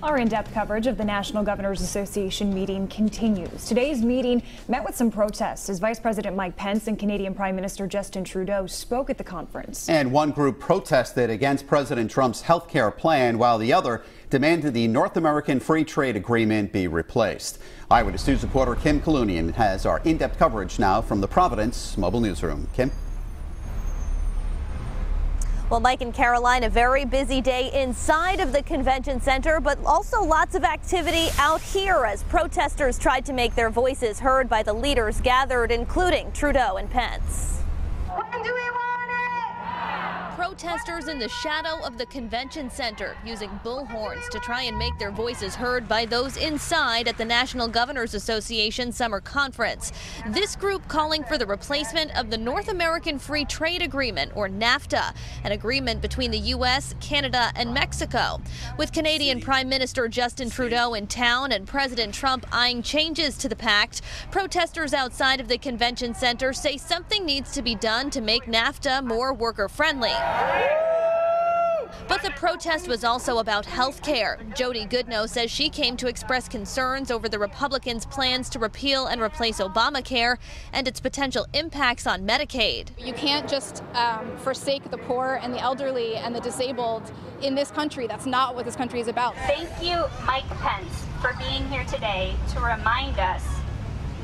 Our in-depth coverage of the National Governors Association meeting continues. Today's meeting met with some protests as Vice President Mike Pence and Canadian Prime Minister Justin Trudeau spoke at the conference. And one group protested against President Trump's health care plan, while the other demanded the North American Free Trade Agreement be replaced. Eyewitness News reporter Kim Kalunian has our in-depth coverage now from the Providence Mobile Newsroom. Kim? Well, Mike and Caroline, a very busy day inside of the convention center, but also lots of activity out here as protesters tried to make their voices heard by the leaders gathered, including Trudeau and Pence. When do we want it? Protesters in the shadow of the convention center using bullhorns to try and make their voices heard by those inside at the National Governors Association summer conference. This group calling for the replacement of the North American Free Trade Agreement, or NAFTA, an agreement between the U.S., Canada, and Mexico. With Canadian Prime Minister Justin Trudeau in town and President Trump eyeing changes to the pact, protesters outside of the convention center say something needs to be done to make NAFTA more worker-friendly. But the protest was also about health care. Jody Goodnow says she came to express concerns over the Republicans' plans to repeal and replace Obamacare and its potential impacts on Medicaid. You can't just forsake the poor and the elderly and the disabled in this country. That's not what this country is about. Thank you, Mike Pence, for being here today to remind us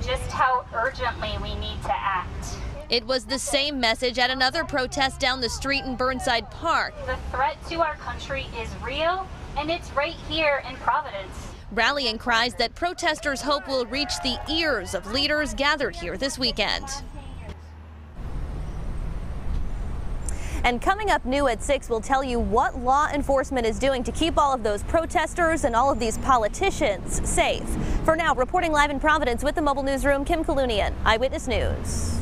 just how urgently we need to act. It was the same message at another protest down the street in Burnside Park. The threat to our country is real, and it's right here in Providence. Rallying cries that protesters hope will reach the ears of leaders gathered here this weekend. And coming up new at 6, we'll tell you what law enforcement is doing to keep all of those protesters and all of these politicians safe. For now, reporting live in Providence with the Mobile Newsroom, Kim Kalunian, Eyewitness News.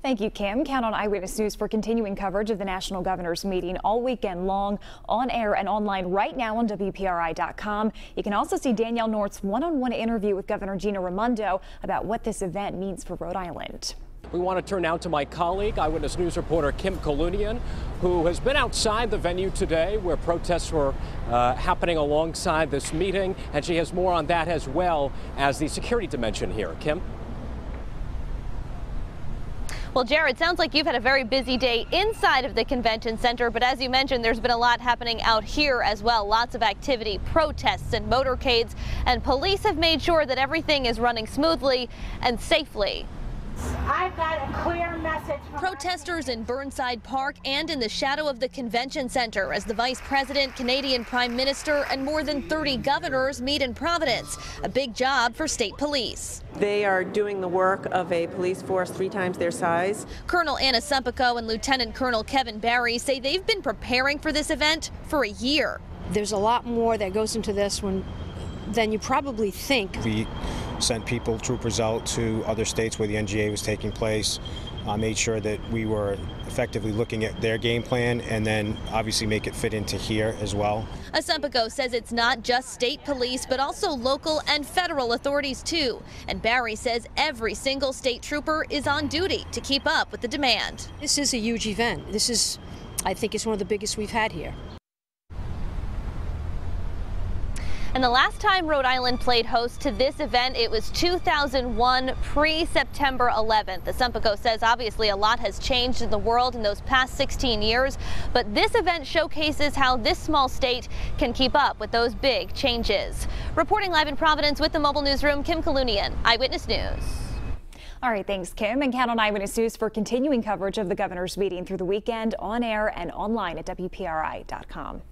Thank you, Kim. Count on Eyewitness News for continuing coverage of the National Governors meeting all weekend long, on air and online right now on WPRI.com. You can also see Danielle North's one-on-one interview with Governor Gina Raimondo about what this event means for Rhode Island. We want to turn now to my colleague, Eyewitness News reporter Kim Kalunian, who has been outside the venue today where protests were happening alongside this meeting, and she has more on that as well as the security dimension here. Kim? Well, Jared, sounds like you've had a very busy day inside of the convention center, but as you mentioned, there's been a lot happening out here as well. Lots of activity, protests and motorcades, and police have made sure that everything is running smoothly and safely. I've got a clear message. Protesters in Burnside Park and in the shadow of the convention center as the Vice President, Canadian Prime Minister, and more than 30 governors meet in Providence. A big job for state police. They are doing the work of a police force 3 times their size. Colonel Anna Sumpico and Lieutenant Colonel Kevin Barry say they've been preparing for this event for a year. There's a lot more that goes into this than you probably think. We sent troopers out to other states where the NGA was taking place, made sure that we were effectively looking at their game plan and then obviously make it fit into here as well. Sumpico says it's not just state police, but also local and federal authorities too. And Barry says every single state trooper is on duty to keep up with the demand. This is a huge event. I think it's one of the biggest we've had here. And the last time Rhode Island played host to this event, it was 2001, pre-September 11th. Sumpico says obviously a lot has changed in the world in those past 16 years, but this event showcases how this small state can keep up with those big changes. Reporting live in Providence with the Mobile Newsroom, Kim Kalunian, Eyewitness News. All right, thanks, Kim. And count on Eyewitness News for continuing coverage of the governor's meeting through the weekend, on air and online at WPRI.com.